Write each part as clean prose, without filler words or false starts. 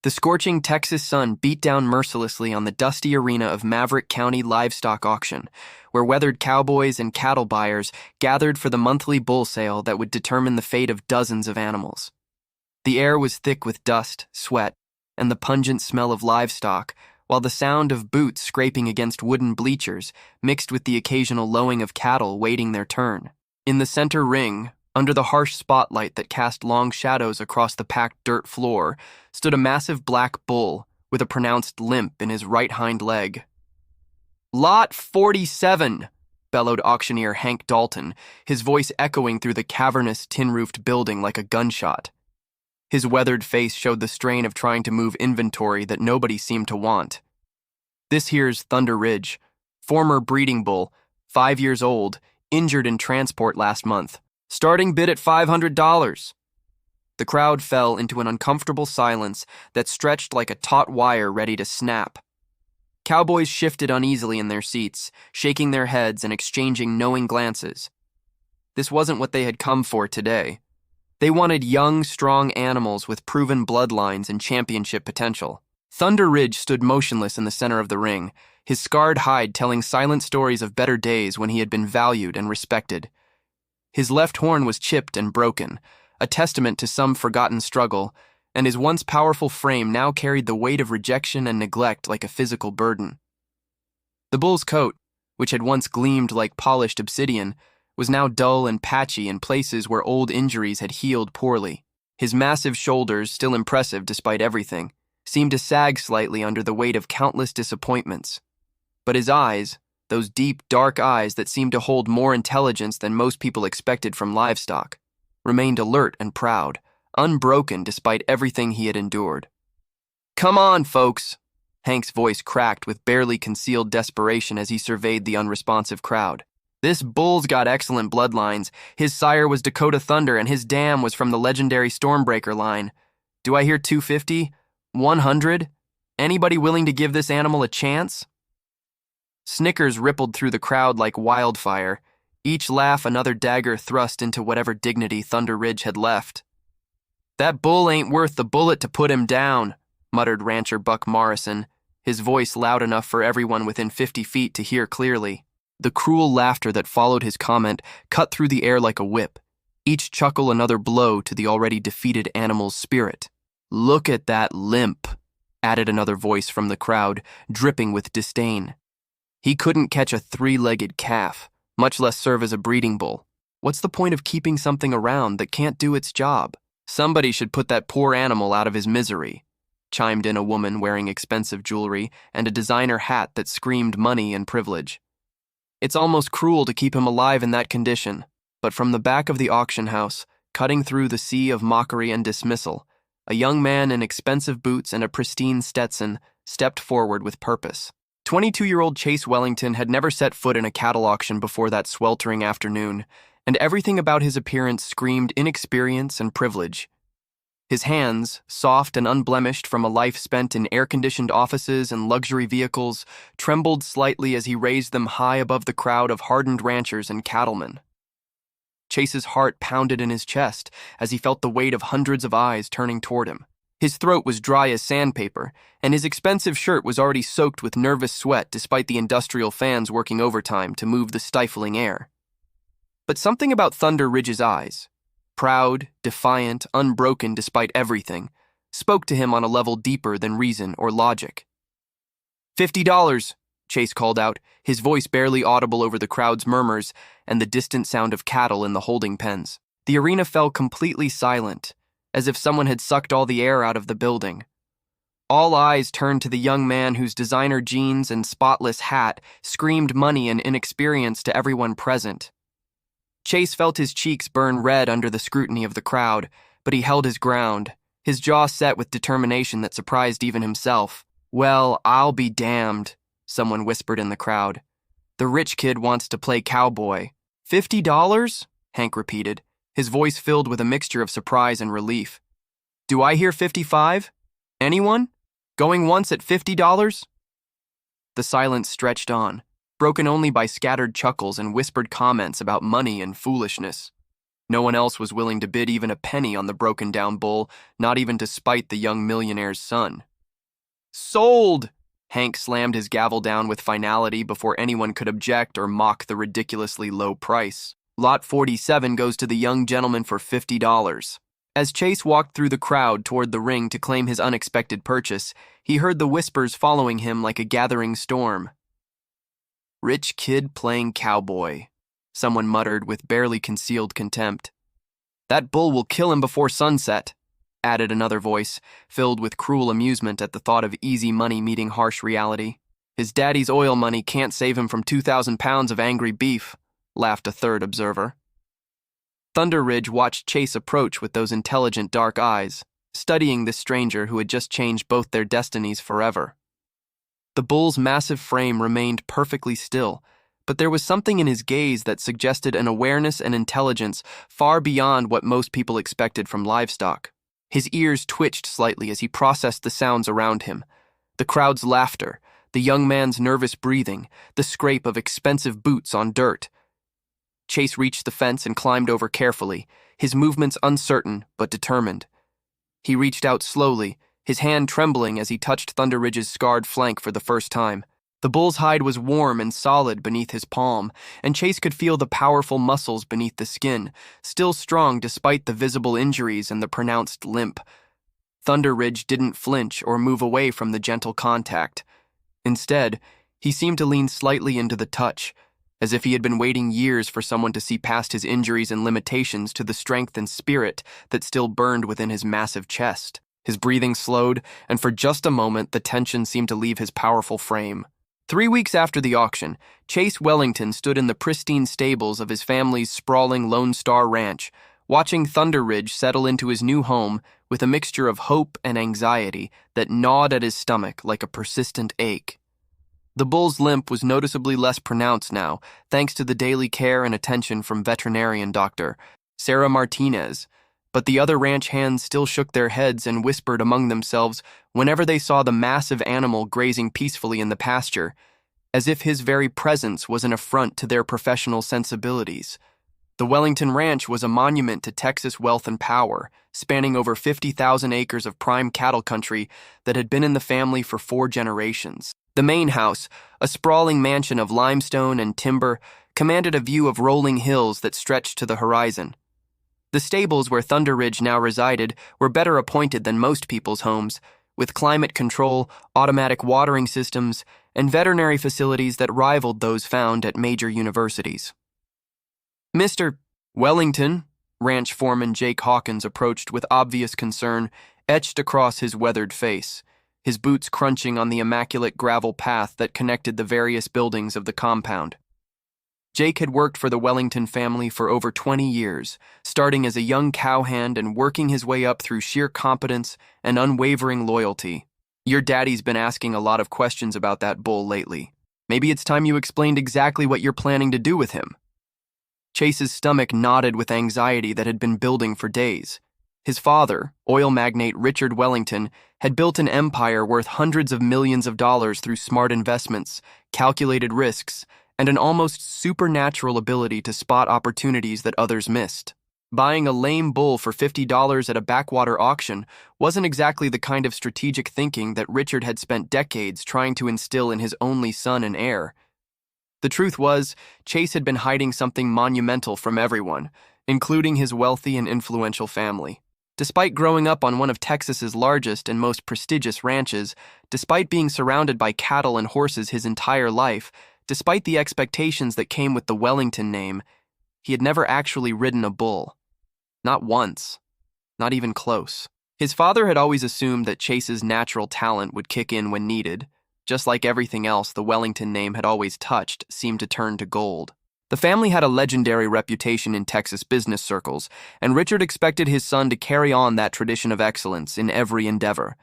The scorching Texas sun beat down mercilessly on the dusty arena of Maverick County Livestock Auction, where weathered cowboys and cattle buyers gathered for the monthly bull sale that would determine the fate of dozens of animals. The air was thick with dust, sweat, and the pungent smell of livestock, while the sound of boots scraping against wooden bleachers mixed with the occasional lowing of cattle waiting their turn. In the center ring, under the harsh spotlight that cast long shadows across the packed dirt floor, stood a massive black bull with a pronounced limp in his right hind leg. "Lot 47, bellowed auctioneer Hank Dalton, his voice echoing through the cavernous tin-roofed building like a gunshot. His weathered face showed the strain of trying to move inventory that nobody seemed to want. "This here's Thunder Ridge, former breeding bull, 5 years old, injured in transport last month. Starting bid at $500. The crowd fell into an uncomfortable silence that stretched like a taut wire ready to snap. Cowboys shifted uneasily in their seats, shaking their heads and exchanging knowing glances. This wasn't what they had come for today. They wanted young, strong animals with proven bloodlines and championship potential. Thunder Ridge stood motionless in the center of the ring, his scarred hide telling silent stories of better days when he had been valued and respected. His left horn was chipped and broken, a testament to some forgotten struggle, and his once powerful frame now carried the weight of rejection and neglect like a physical burden. The bull's coat, which had once gleamed like polished obsidian, was now dull and patchy in places where old injuries had healed poorly. His massive shoulders, still impressive despite everything, seemed to sag slightly under the weight of countless disappointments. But his eyes, those deep, dark eyes that seemed to hold more intelligence than most people expected from livestock, remained alert and proud, unbroken despite everything he had endured. "Come on, folks," Hank's voice cracked with barely concealed desperation as he surveyed the unresponsive crowd. "This bull's got excellent bloodlines. His sire was Dakota Thunder and his dam was from the legendary Stormbreaker line. Do I hear 250? 100? Anybody willing to give this animal a chance?" Snickers rippled through the crowd like wildfire, each laugh another dagger thrust into whatever dignity Thunder Ridge had left. "That bull ain't worth the bullet to put him down," muttered rancher Buck Morrison, his voice loud enough for everyone within 50 feet to hear clearly. The cruel laughter that followed his comment cut through the air like a whip, each chuckle another blow to the already defeated animal's spirit. "Look at that limp," added another voice from the crowd, dripping with disdain. "He couldn't catch a 3-legged calf, much less serve as a breeding bull. What's the point of keeping something around that can't do its job? Somebody should put that poor animal out of his misery," chimed in a woman wearing expensive jewelry and a designer hat that screamed money and privilege. "It's almost cruel to keep him alive in that condition." But from the back of the auction house, cutting through the sea of mockery and dismissal, a young man in expensive boots and a pristine Stetson stepped forward with purpose. 22-year-old Chase Wellington had never set foot in a cattle auction before that sweltering afternoon, and everything about his appearance screamed inexperience and privilege. His hands, soft and unblemished from a life spent in air-conditioned offices and luxury vehicles, trembled slightly as he raised them high above the crowd of hardened ranchers and cattlemen. Chase's heart pounded in his chest as he felt the weight of hundreds of eyes turning toward him. His throat was dry as sandpaper, and his expensive shirt was already soaked with nervous sweat despite the industrial fans working overtime to move the stifling air. But something about Thunder Ridge's eyes, proud, defiant, unbroken despite everything, spoke to him on a level deeper than reason or logic. $50, Chase called out, his voice barely audible over the crowd's murmurs and the distant sound of cattle in the holding pens. The arena fell completely silent, as if someone had sucked all the air out of the building. All eyes turned to the young man whose designer jeans and spotless hat screamed money and inexperience to everyone present. Chase felt his cheeks burn red under the scrutiny of the crowd, but he held his ground, his jaw set with determination that surprised even himself. "Well, I'll be damned," someone whispered in the crowd. "The rich kid wants to play cowboy." $50? Hank repeated, his voice filled with a mixture of surprise and relief. "Do I hear 55? Anyone? Going once at $50? The silence stretched on, broken only by scattered chuckles and whispered comments about money and foolishness. No one else was willing to bid even a penny on the broken-down bull, not even to spite the young millionaire's son. "Sold!" Hank slammed his gavel down with finality before anyone could object or mock the ridiculously low price. Lot 47 goes to the young gentleman for $50. As Chase walked through the crowd toward the ring to claim his unexpected purchase, he heard the whispers following him like a gathering storm. "Rich kid playing cowboy," someone muttered with barely concealed contempt. "That bull will kill him before sunset," added another voice, filled with cruel amusement at the thought of easy money meeting harsh reality. "His daddy's oil money can't save him from 2,000 pounds of angry beef," laughed a third observer. Thunder Ridge watched Chase approach with those intelligent dark eyes, studying this stranger who had just changed both their destinies forever. The bull's massive frame remained perfectly still, but there was something in his gaze that suggested an awareness and intelligence far beyond what most people expected from livestock. His ears twitched slightly as he processed the sounds around him. The crowd's laughter, the young man's nervous breathing, the scrape of expensive boots on dirt. Chase reached the fence and climbed over carefully, his movements uncertain but determined. He reached out slowly, his hand trembling as he touched Thunder Ridge's scarred flank for the first time. The bull's hide was warm and solid beneath his palm, and Chase could feel the powerful muscles beneath the skin, still strong despite the visible injuries and the pronounced limp. Thunder Ridge didn't flinch or move away from the gentle contact. Instead, he seemed to lean slightly into the touch, as if he had been waiting years for someone to see past his injuries and limitations to the strength and spirit that still burned within his massive chest. His breathing slowed, and for just a moment the tension seemed to leave his powerful frame. 3 weeks after the auction, Chase Wellington stood in the pristine stables of his family's sprawling Lone Star Ranch, watching Thunder Ridge settle into his new home with a mixture of hope and anxiety that gnawed at his stomach like a persistent ache. The bull's limp was noticeably less pronounced now, thanks to the daily care and attention from veterinarian Dr. Sarah Martinez, but the other ranch hands still shook their heads and whispered among themselves whenever they saw the massive animal grazing peacefully in the pasture, as if his very presence was an affront to their professional sensibilities. The Wellington Ranch was a monument to Texas wealth and power, spanning over 50,000 acres of prime cattle country that had been in the family for 4 generations. The main house, a sprawling mansion of limestone and timber, commanded a view of rolling hills that stretched to the horizon. The stables where Thunder Ridge now resided were better appointed than most people's homes, with climate control, automatic watering systems, and veterinary facilities that rivaled those found at major universities. "Mr. Wellington," ranch foreman Jake Hawkins approached with obvious concern etched across his weathered face, his boots crunching on the immaculate gravel path that connected the various buildings of the compound. Jake had worked for the Wellington family for over 20 years, starting as a young cowhand and working his way up through sheer competence and unwavering loyalty. "Your daddy's been asking a lot of questions about that bull lately. Maybe it's time you explained exactly what you're planning to do with him." Chase's stomach knotted with anxiety that had been building for days. His father, oil magnate Richard Wellington, had built an empire worth hundreds of millions of dollars through smart investments, calculated risks, and an almost supernatural ability to spot opportunities that others missed. Buying a lame bull for $50 at a backwater auction wasn't exactly the kind of strategic thinking that Richard had spent decades trying to instill in his only son and heir. The truth was, Chase had been hiding something monumental from everyone, including his wealthy and influential family. Despite growing up on one of Texas's largest and most prestigious ranches, despite being surrounded by cattle and horses his entire life, despite the expectations that came with the Wellington name, he had never actually ridden a bull. Not once. Not even close. His father had always assumed that Chase's natural talent would kick in when needed. Just like everything else the Wellington name had always touched seemed to turn to gold. The family had a legendary reputation in Texas business circles, and Richard expected his son to carry on that tradition of excellence in every endeavor.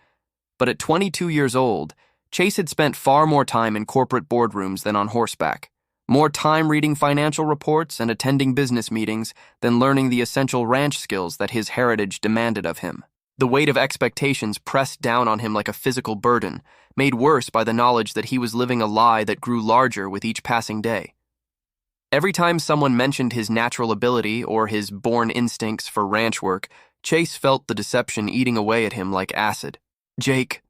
But at 22 years old, Chase had spent far more time in corporate boardrooms than on horseback, more time reading financial reports and attending business meetings than learning the essential ranch skills that his heritage demanded of him. The weight of expectations pressed down on him like a physical burden, made worse by the knowledge that he was living a lie that grew larger with each passing day. Every time someone mentioned his natural ability or his born instincts for ranch work, Chase felt the deception eating away at him like acid. "Jake,"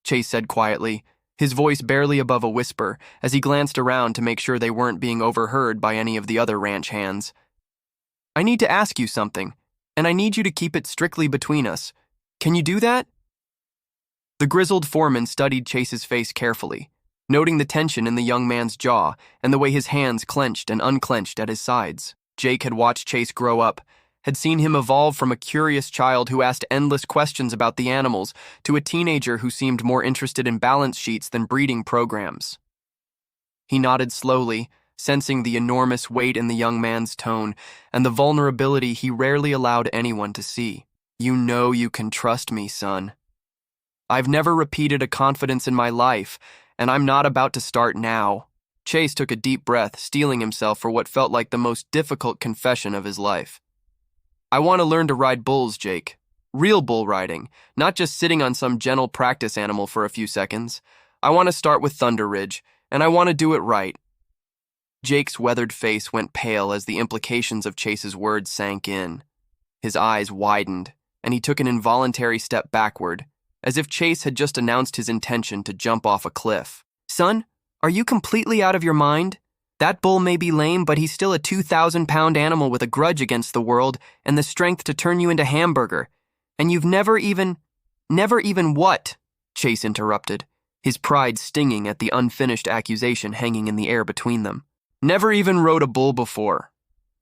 Chase said quietly, his voice barely above a whisper, as he glanced around to make sure they weren't being overheard by any of the other ranch hands. "I need to ask you something, and I need you to keep it strictly between us. Can you do that?" The grizzled foreman studied Chase's face carefully, noting the tension in the young man's jaw and the way his hands clenched and unclenched at his sides. Jake had watched Chase grow up, had seen him evolve from a curious child who asked endless questions about the animals to a teenager who seemed more interested in balance sheets than breeding programs. He nodded slowly, sensing the enormous weight in the young man's tone and the vulnerability he rarely allowed anyone to see. "You know you can trust me, son. I've never repeated a confidence in my life, and I'm not about to start now." Chase took a deep breath, steeling himself for what felt like the most difficult confession of his life. "I want to learn to ride bulls, Jake. Real bull riding, not just sitting on some gentle practice animal for a few seconds. I want to start with Thunder Ridge, and I want to do it right." Jake's weathered face went pale as the implications of Chase's words sank in. His eyes widened, and he took an involuntary step backward, as if Chase had just announced his intention to jump off a cliff. "Son, are you completely out of your mind? That bull may be lame, but he's still a 2,000-pound animal with a grudge against the world and the strength to turn you into hamburger. And you've never even what?" Chase interrupted, his pride stinging at the unfinished accusation hanging in the air between them. "Never even rode a bull before,"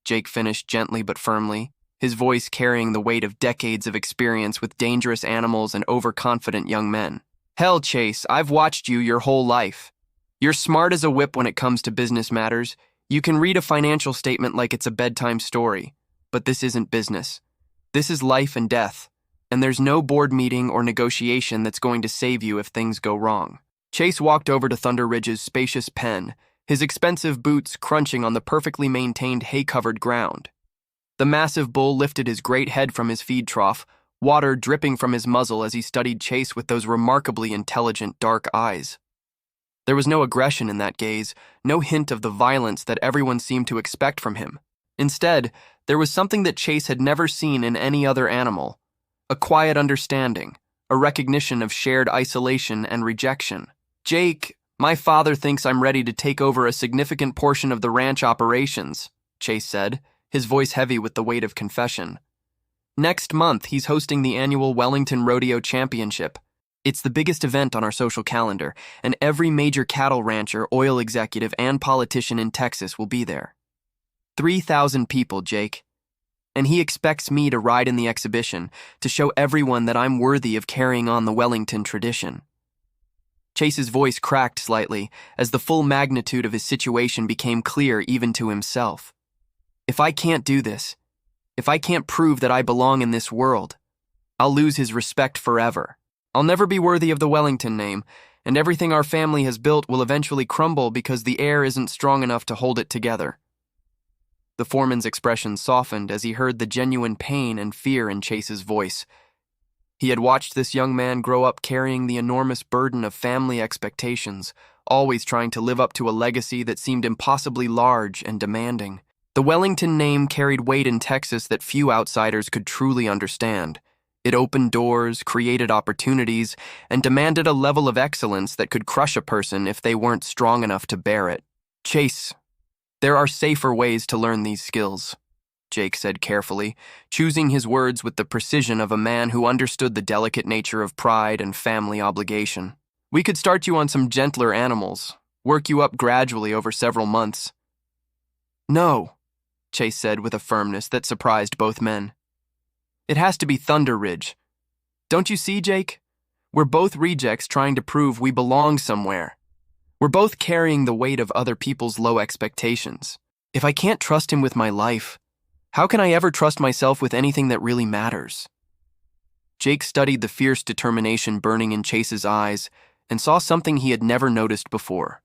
Jake finished gently but firmly, his voice carrying the weight of decades of experience with dangerous animals and overconfident young men. "Hell, Chase, I've watched you your whole life. You're smart as a whip when it comes to business matters. You can read a financial statement like it's a bedtime story. But this isn't business. This is life and death, and there's no board meeting or negotiation that's going to save you if things go wrong." Chase walked over to Thunder Ridge's spacious pen, his expensive boots crunching on the perfectly maintained hay-covered ground. The massive bull lifted his great head from his feed trough, water dripping from his muzzle as he studied Chase with those remarkably intelligent dark eyes. There was no aggression in that gaze, no hint of the violence that everyone seemed to expect from him. Instead, there was something that Chase had never seen in any other animal: a quiet understanding, a recognition of shared isolation and rejection. "Jake, my father thinks I'm ready to take over a significant portion of the ranch operations," Chase said, his voice heavy with the weight of confession. "Next month, he's hosting the annual Wellington Rodeo Championship. It's the biggest event on our social calendar, and every major cattle rancher, oil executive, and politician in Texas will be there. 3,000 people, Jake. And he expects me to ride in the exhibition, to show everyone that I'm worthy of carrying on the Wellington tradition." Chase's voice cracked slightly as the full magnitude of his situation became clear even to himself. "If I can't do this, if I can't prove that I belong in this world, I'll lose his respect forever. I'll never be worthy of the Wellington name, and everything our family has built will eventually crumble because the heir isn't strong enough to hold it together." The foreman's expression softened as he heard the genuine pain and fear in Chase's voice. He had watched this young man grow up carrying the enormous burden of family expectations, always trying to live up to a legacy that seemed impossibly large and demanding. The Wellington name carried weight in Texas that few outsiders could truly understand. It opened doors, created opportunities, and demanded a level of excellence that could crush a person if they weren't strong enough to bear it. "Chase, there are safer ways to learn these skills," Jake said carefully, choosing his words with the precision of a man who understood the delicate nature of pride and family obligation. "We could start you on some gentler animals, work you up gradually over several months." "No," Chase said with a firmness that surprised both men. "It has to be Thunder Ridge. Don't you see, Jake? We're both rejects trying to prove we belong somewhere. We're both carrying the weight of other people's low expectations. If I can't trust him with my life, how can I ever trust myself with anything that really matters?" Jake studied the fierce determination burning in Chase's eyes and saw something he had never noticed before.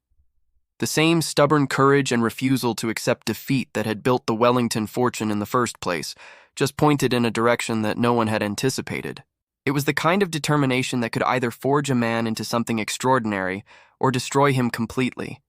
The same stubborn courage and refusal to accept defeat that had built the Wellington fortune in the first place, just pointed in a direction that no one had anticipated. It was the kind of determination that could either forge a man into something extraordinary or destroy him completely.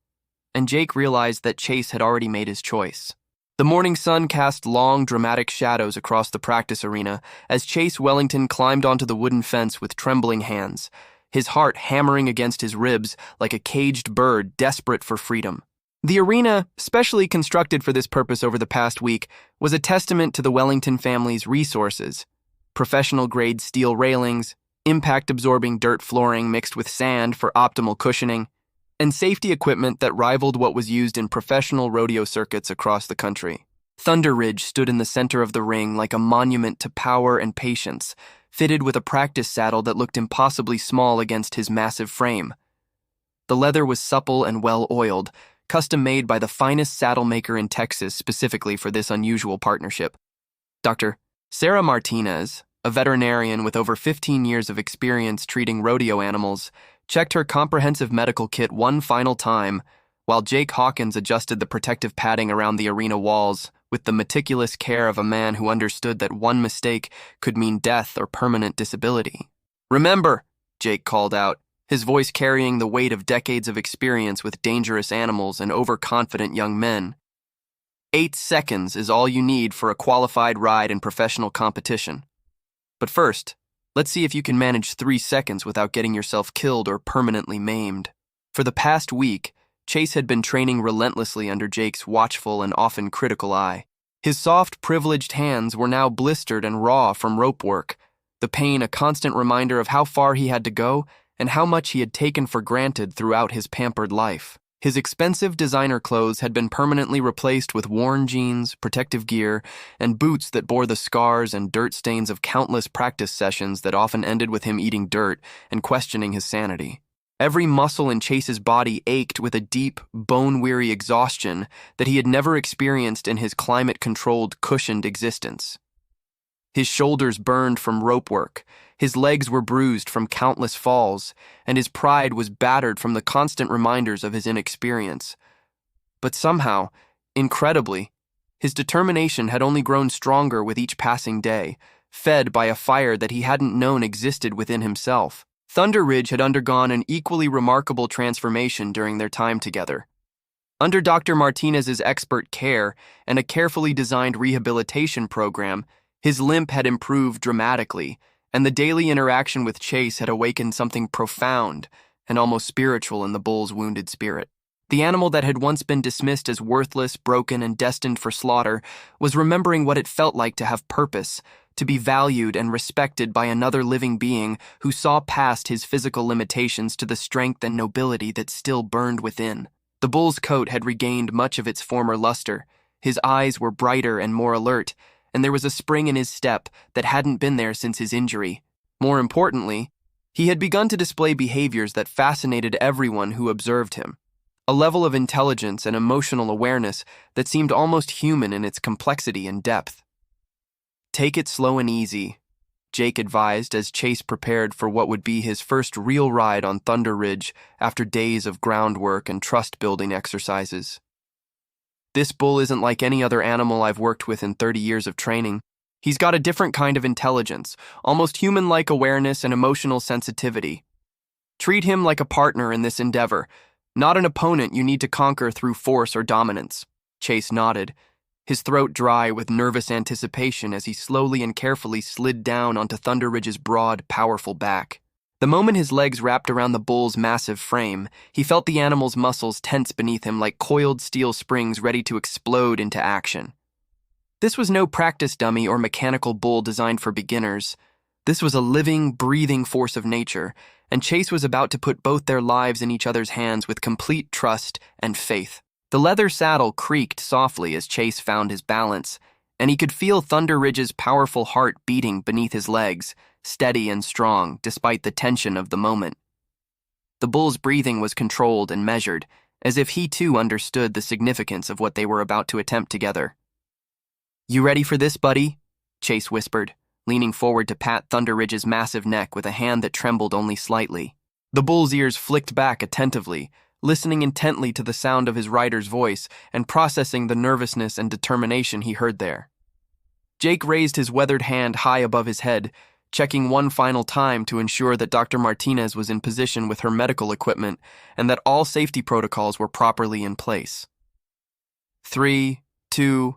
and Jake realized that Chase had already made his choice. The morning sun cast long, dramatic shadows across the practice arena as Chase Wellington climbed onto the wooden fence with trembling hands, his heart hammering against his ribs like a caged bird desperate for freedom. The arena, specially constructed for this purpose over the past week, was a testament to the Wellington family's resources. Professional-grade steel railings, impact-absorbing dirt flooring mixed with sand for optimal cushioning, and safety equipment that rivaled what was used in professional rodeo circuits across the country. Thunder Ridge stood in the center of the ring like a monument to power and patience, fitted with a practice saddle that looked impossibly small against his massive frame. The leather was supple and well-oiled, custom-made by the finest saddle maker in Texas specifically for this unusual partnership. Dr. Sarah Martinez, a veterinarian with over 15 years of experience treating rodeo animals, checked her comprehensive medical kit one final time, while Jake Hawkins adjusted the protective padding around the arena walls with the meticulous care of a man who understood that one mistake could mean death or permanent disability. "Remember," Jake called out, his voice carrying the weight of decades of experience with dangerous animals and overconfident young men. 8 seconds is all you need for a qualified ride in professional competition. But first, let's see if you can manage 3 seconds without getting yourself killed or permanently maimed. For the past week, Chase had been training relentlessly under Jake's watchful and often critical eye. His soft, privileged hands were now blistered and raw from rope work, the pain a constant reminder of how far he had to go and how much he had taken for granted throughout his pampered life. His expensive designer clothes had been permanently replaced with worn jeans, protective gear, and boots that bore the scars and dirt stains of countless practice sessions that often ended with him eating dirt and questioning his sanity. Every muscle in Chase's body ached with a deep, bone-weary exhaustion that he had never experienced in his climate-controlled, cushioned existence. His shoulders burned from rope work, his legs were bruised from countless falls, and his pride was battered from the constant reminders of his inexperience. But somehow, incredibly, his determination had only grown stronger with each passing day, fed by a fire that he hadn't known existed within himself. Thunder Ridge had undergone an equally remarkable transformation during their time together. Under Dr. Martinez's expert care and a carefully designed rehabilitation program, his limp had improved dramatically, and the daily interaction with Chase had awakened something profound and almost spiritual in the bull's wounded spirit. The animal that had once been dismissed as worthless, broken, and destined for slaughter was remembering what it felt like to have purpose, to be valued and respected by another living being who saw past his physical limitations to the strength and nobility that still burned within. The bull's coat had regained much of its former luster, his eyes were brighter and more alert, and there was a spring in his step that hadn't been there since his injury. More importantly, he had begun to display behaviors that fascinated everyone who observed him, a level of intelligence and emotional awareness that seemed almost human in its complexity and depth. "Take it slow and easy," Jake advised as Chase prepared for what would be his first real ride on Thunder Ridge after days of groundwork and trust-building exercises. "This bull isn't like any other animal I've worked with in 30 years of training. He's got a different kind of intelligence, almost human-like awareness and emotional sensitivity. Treat him like a partner in this endeavor, not an opponent you need to conquer through force or dominance." Chase nodded, his throat dry with nervous anticipation as he slowly and carefully slid down onto Thunder Ridge's broad, powerful back. The moment his legs wrapped around the bull's massive frame, he felt the animal's muscles tense beneath him like coiled steel springs ready to explode into action. This was no practice dummy or mechanical bull designed for beginners. This was a living, breathing force of nature, and Chase was about to put both their lives in each other's hands with complete trust and faith. The leather saddle creaked softly as Chase found his balance, and he could feel Thunder Ridge's powerful heart beating beneath his legs, steady and strong despite the tension of the moment. The bull's breathing was controlled and measured, as if he too understood the significance of what they were about to attempt together. "You ready for this, buddy?" Chase whispered, leaning forward to pat Thunder Ridge's massive neck with a hand that trembled only slightly. The bull's ears flicked back attentively, listening intently to the sound of his rider's voice and processing the nervousness and determination he heard there. Jake raised his weathered hand high above his head, checking one final time to ensure that Dr. Martinez was in position with her medical equipment and that all safety protocols were properly in place. 3, 2,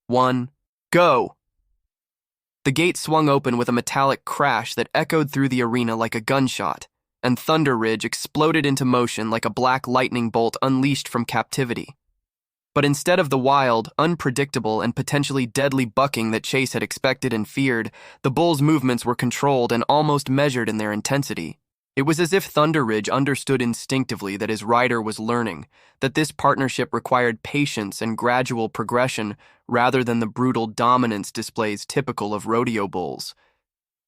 1, go! The gate swung open with a metallic crash that echoed through the arena like a gunshot, and Thunder Ridge exploded into motion like a black lightning bolt unleashed from captivity. But instead of the wild, unpredictable, and potentially deadly bucking that Chase had expected and feared, the bull's movements were controlled and almost measured in their intensity. It was as if Thunder Ridge understood instinctively that his rider was learning, that this partnership required patience and gradual progression rather than the brutal dominance displays typical of rodeo bulls.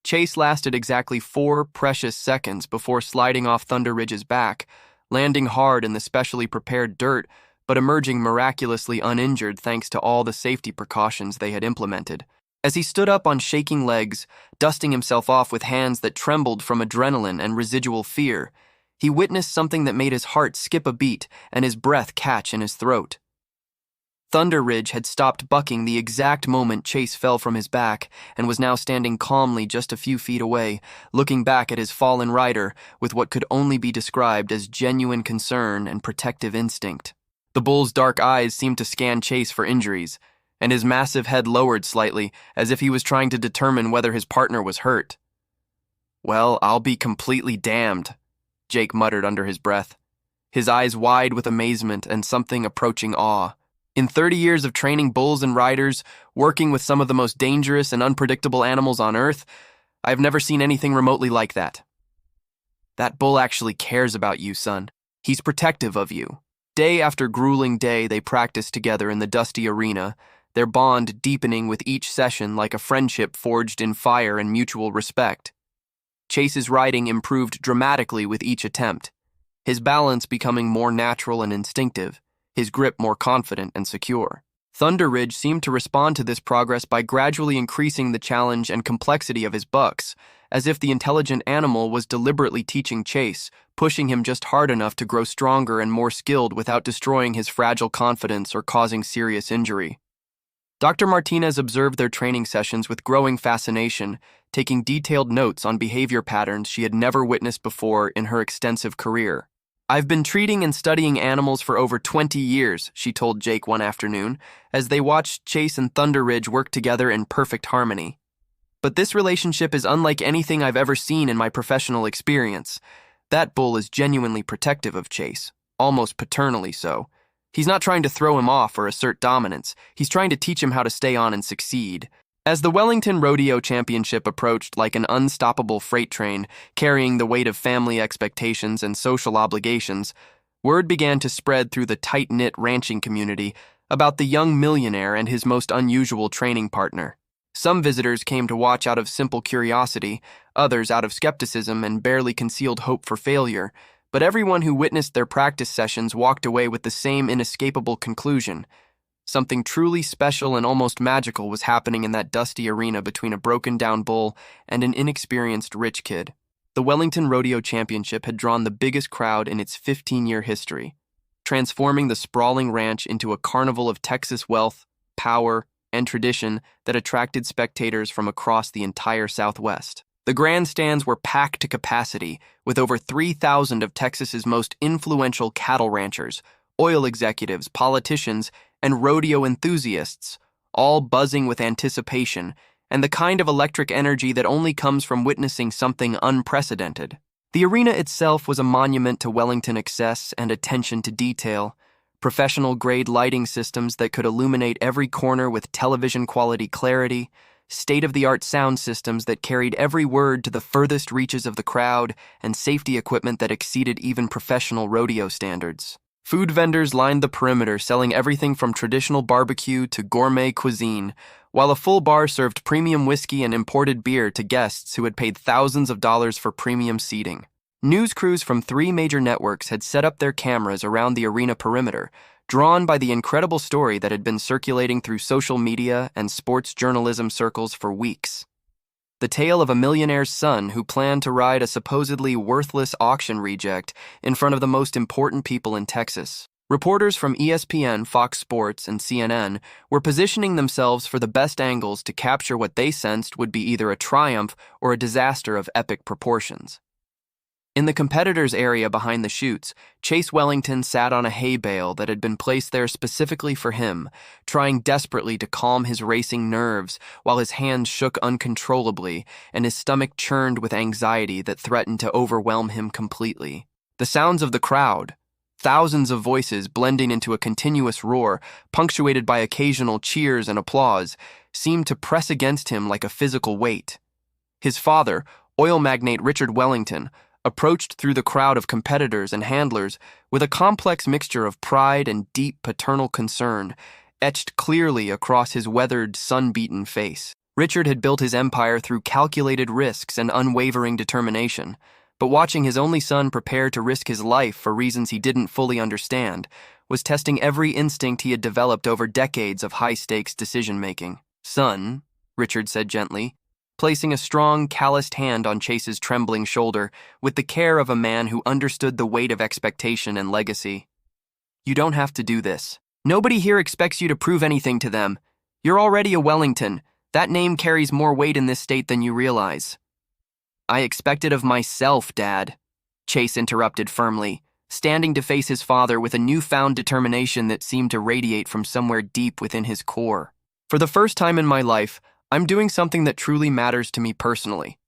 Chase lasted exactly 4 precious seconds before sliding off Thunder Ridge's back, landing hard in the specially prepared dirt, but emerging miraculously uninjured thanks to all the safety precautions they had implemented. As he stood up on shaking legs, dusting himself off with hands that trembled from adrenaline and residual fear, he witnessed something that made his heart skip a beat and his breath catch in his throat. Thunder Ridge had stopped bucking the exact moment Chase fell from his back and was now standing calmly just a few feet away, looking back at his fallen rider with what could only be described as genuine concern and protective instinct. The bull's dark eyes seemed to scan Chase for injuries, and his massive head lowered slightly as if he was trying to determine whether his partner was hurt. "Well, I'll be completely damned," Jake muttered under his breath, his eyes wide with amazement and something approaching awe. In 30 years of training bulls and riders, working with some of the most dangerous and unpredictable animals on Earth, I've never seen anything remotely like that. That bull actually cares about you, son. He's protective of you. Day after grueling day, they practiced together in the dusty arena, their bond deepening with each session like a friendship forged in fire and mutual respect. Chase's riding improved dramatically with each attempt, his balance becoming more natural and instinctive, his grip more confident and secure. Thunder Ridge seemed to respond to this progress by gradually increasing the challenge and complexity of his bucks, as if the intelligent animal was deliberately teaching Chase, pushing him just hard enough to grow stronger and more skilled without destroying his fragile confidence or causing serious injury. Dr. Martinez observed their training sessions with growing fascination, taking detailed notes on behavior patterns she had never witnessed before in her extensive career. "I've been treating and studying animals for over 20 years, she told Jake one afternoon, as they watched Chase and Thunder Ridge work together in perfect harmony. But this relationship is unlike anything I've ever seen in my professional experience. That bull is genuinely protective of Chase, almost paternally so. He's not trying to throw him off or assert dominance. He's trying to teach him how to stay on and succeed." As the Wellington Rodeo Championship approached like an unstoppable freight train, carrying the weight of family expectations and social obligations, word began to spread through the tight-knit ranching community about the young millionaire and his most unusual training partner. Some visitors came to watch out of simple curiosity, others out of skepticism and barely concealed hope for failure, but everyone who witnessed their practice sessions walked away with the same inescapable conclusion. Something truly special and almost magical was happening in that dusty arena between a broken-down bull and an inexperienced rich kid. The Wellington Rodeo Championship had drawn the biggest crowd in its 15-year history, transforming the sprawling ranch into a carnival of Texas wealth, power, and tradition that attracted spectators from across the entire Southwest. The grandstands were packed to capacity, with over 3,000 of Texas's most influential cattle ranchers, oil executives, politicians, and rodeo enthusiasts, all buzzing with anticipation and the kind of electric energy that only comes from witnessing something unprecedented. The arena itself was a monument to Wellington excess and attention to detail, professional-grade lighting systems that could illuminate every corner with television-quality clarity, state-of-the-art sound systems that carried every word to the furthest reaches of the crowd, and safety equipment that exceeded even professional rodeo standards. Food vendors lined the perimeter, selling everything from traditional barbecue to gourmet cuisine, while a full bar served premium whiskey and imported beer to guests who had paid thousands of dollars for premium seating. News crews from 3 major networks had set up their cameras around the arena perimeter, drawn by the incredible story that had been circulating through social media and sports journalism circles for weeks. The tale of a millionaire's son who planned to ride a supposedly worthless auction reject in front of the most important people in Texas. Reporters from ESPN, Fox Sports, and CNN were positioning themselves for the best angles to capture what they sensed would be either a triumph or a disaster of epic proportions. In the competitors' area behind the chutes, Chase Wellington sat on a hay bale that had been placed there specifically for him, trying desperately to calm his racing nerves while his hands shook uncontrollably and his stomach churned with anxiety that threatened to overwhelm him completely. The sounds of the crowd, thousands of voices blending into a continuous roar, punctuated by occasional cheers and applause, seemed to press against him like a physical weight. His father, oil magnate Richard Wellington, approached through the crowd of competitors and handlers with a complex mixture of pride and deep paternal concern, etched clearly across his weathered, sun-beaten face. Richard had built his empire through calculated risks and unwavering determination, but watching his only son prepare to risk his life for reasons he didn't fully understand was testing every instinct he had developed over decades of high-stakes decision-making. "Son," Richard said gently, placing a strong, calloused hand on Chase's trembling shoulder with the care of a man who understood the weight of expectation and legacy. "You don't have to do this. Nobody here expects you to prove anything to them. You're already a Wellington. That name carries more weight in this state than you realize." "I expect it of myself, Dad," Chase interrupted firmly, standing to face his father with a newfound determination that seemed to radiate from somewhere deep within his core. "For the first time in my life, I'm doing something that truly matters to me personally.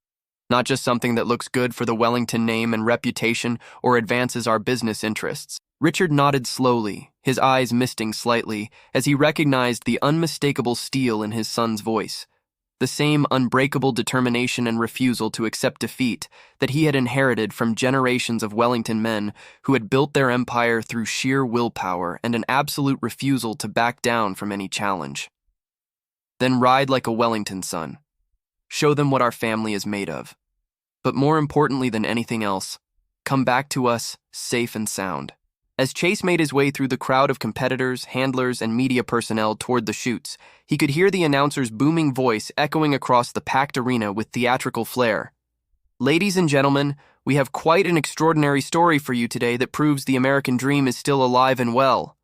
Not just something that looks good for the Wellington name and reputation or advances our business interests." Richard nodded slowly, his eyes misting slightly, as he recognized the unmistakable steel in his son's voice, the same unbreakable determination and refusal to accept defeat that he had inherited from generations of Wellington men who had built their empire through sheer willpower and an absolute refusal to back down from any challenge. "Then ride like a Wellington, son. Show them what our family is made of. But more importantly than anything else, come back to us safe and sound." As Chase made his way through the crowd of competitors, handlers, and media personnel toward the chutes, he could hear the announcer's booming voice echoing across the packed arena with theatrical flair. "Ladies and gentlemen, we have quite an extraordinary story for you today that proves the American dream is still alive and well.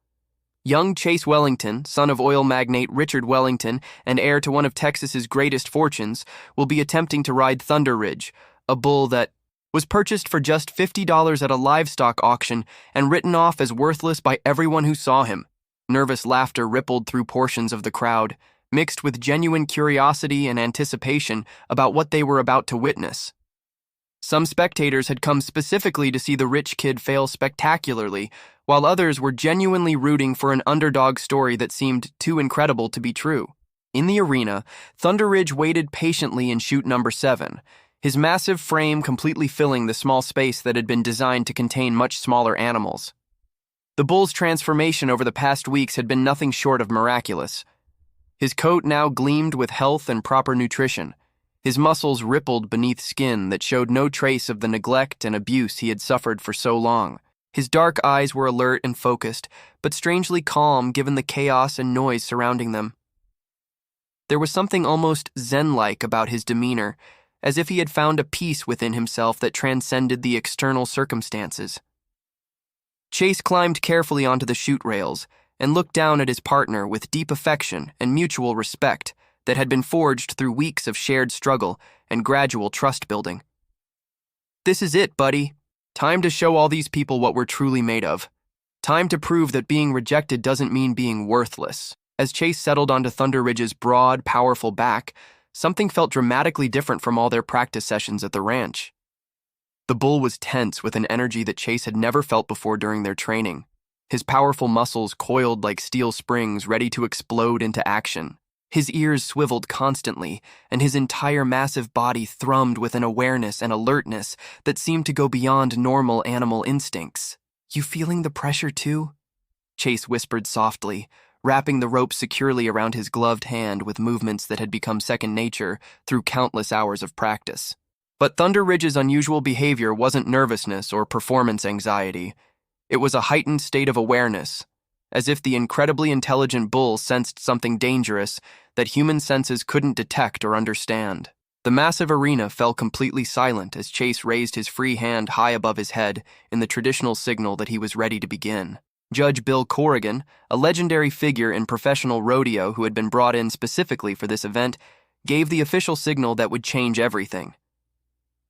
Young Chase Wellington, son of oil magnate Richard Wellington and heir to one of Texas's greatest fortunes, will be attempting to ride Thunder Ridge, a bull that was purchased for just $50 at a livestock auction and written off as worthless by everyone who saw him." Nervous laughter rippled through portions of the crowd, mixed with genuine curiosity and anticipation about what they were about to witness. Some spectators had come specifically to see the rich kid fail spectacularly, while others were genuinely rooting for an underdog story that seemed too incredible to be true. In the arena, Thunder Ridge waited patiently in chute number 7, his massive frame completely filling the small space that had been designed to contain much smaller animals. The bull's transformation over the past weeks had been nothing short of miraculous. His coat now gleamed with health and proper nutrition. His muscles rippled beneath skin that showed no trace of the neglect and abuse he had suffered for so long. His dark eyes were alert and focused, but strangely calm given the chaos and noise surrounding them. There was something almost zen-like about his demeanor, as if he had found a peace within himself that transcended the external circumstances. Chase climbed carefully onto the chute rails and looked down at his partner with deep affection and mutual respect that had been forged through weeks of shared struggle and gradual trust building. "This is it, buddy. Time to show all these people what we're truly made of. Time to prove that being rejected doesn't mean being worthless." As Chase settled onto Thunder Ridge's broad, powerful back, something felt dramatically different from all their practice sessions at the ranch. The bull was tense with an energy that Chase had never felt before during their training. His powerful muscles coiled like steel springs ready to explode into action. His ears swiveled constantly, and his entire massive body thrummed with an awareness and alertness that seemed to go beyond normal animal instincts. "You feeling the pressure too?" Chase whispered softly, wrapping the rope securely around his gloved hand with movements that had become second nature through countless hours of practice. But Thunder Ridge's unusual behavior wasn't nervousness or performance anxiety. It was a heightened state of awareness, as if the incredibly intelligent bull sensed something dangerous that human senses couldn't detect or understand. The massive arena fell completely silent as Chase raised his free hand high above his head in the traditional signal that he was ready to begin. Judge Bill Corrigan, a legendary figure in professional rodeo who had been brought in specifically for this event, gave the official signal that would change everything.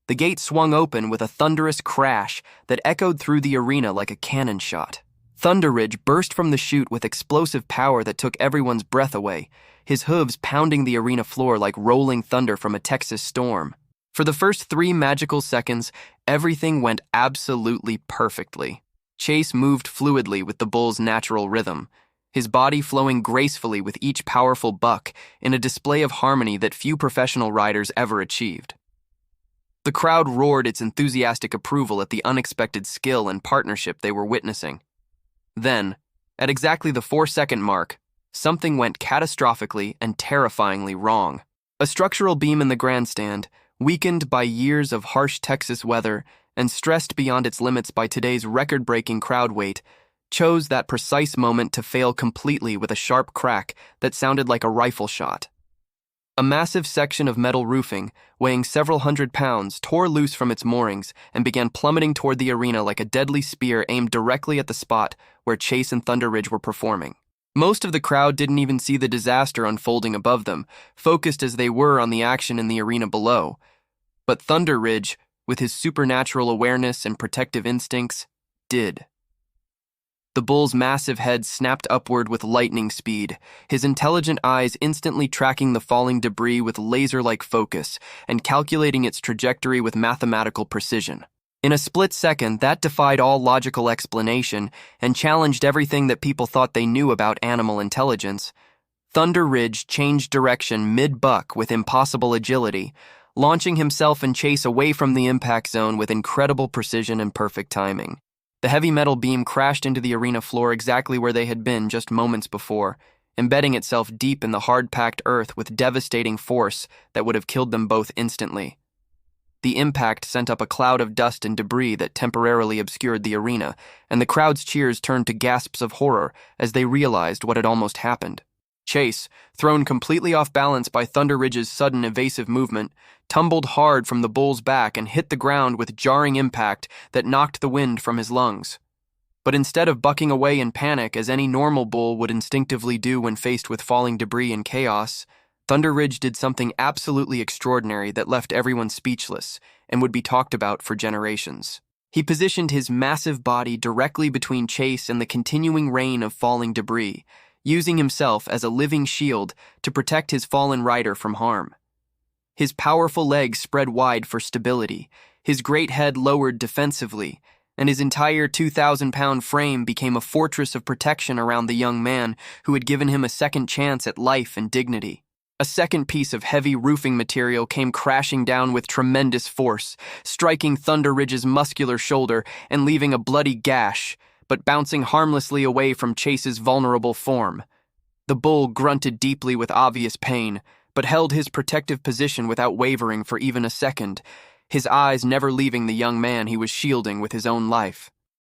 The gate swung open with a thunderous crash that echoed through the arena like a cannon shot. Thunder Ridge burst from the chute with explosive power that took everyone's breath away, his hooves pounding the arena floor like rolling thunder from a Texas storm. For the first 3 magical seconds, everything went absolutely perfectly. Chase moved fluidly with the bull's natural rhythm, his body flowing gracefully with each powerful buck in a display of harmony that few professional riders ever achieved. The crowd roared its enthusiastic approval at the unexpected skill and partnership they were witnessing. Then, at exactly the 4-second mark, something went catastrophically and terrifyingly wrong. A structural beam in the grandstand, weakened by years of harsh Texas weather and stressed beyond its limits by today's record-breaking crowd weight, chose that precise moment to fail completely with a sharp crack that sounded like a rifle shot. A massive section of metal roofing, weighing several hundred pounds, tore loose from its moorings and began plummeting toward the arena like a deadly spear aimed directly at the spot where Chase and Thunder Ridge were performing. Most of the crowd didn't even see the disaster unfolding above them, focused as they were on the action in the arena below. But Thunder Ridge, with his supernatural awareness and protective instincts, did. The bull's massive head snapped upward with lightning speed, his intelligent eyes instantly tracking the falling debris with laser-like focus and calculating its trajectory with mathematical precision. In a split second, that defied all logical explanation and challenged everything that people thought they knew about animal intelligence. Thunder Ridge changed direction mid-buck with impossible agility, launching himself and Chase away from the impact zone with incredible precision and perfect timing. The heavy metal beam crashed into the arena floor exactly where they had been just moments before, embedding itself deep in the hard-packed earth with devastating force that would have killed them both instantly. The impact sent up a cloud of dust and debris that temporarily obscured the arena, and the crowd's cheers turned to gasps of horror as they realized what had almost happened. Chase, thrown completely off balance by Thunder Ridge's sudden evasive movement, tumbled hard from the bull's back and hit the ground with jarring impact that knocked the wind from his lungs. But instead of bucking away in panic as any normal bull would instinctively do when faced with falling debris and chaos, Thunder Ridge did something absolutely extraordinary that left everyone speechless and would be talked about for generations. He positioned his massive body directly between Chase and the continuing rain of falling debris, using himself as a living shield to protect his fallen rider from harm. His powerful legs spread wide for stability, his great head lowered defensively, and his entire 2,000-pound frame became a fortress of protection around the young man who had given him a second chance at life and dignity. A second piece of heavy roofing material came crashing down with tremendous force, striking Thunder Ridge's muscular shoulder and leaving a bloody gash, but bouncing harmlessly away from Chase's vulnerable form. The bull grunted deeply with obvious pain, but held his protective position without wavering for even a second, his eyes never leaving the young man he was shielding with his own life.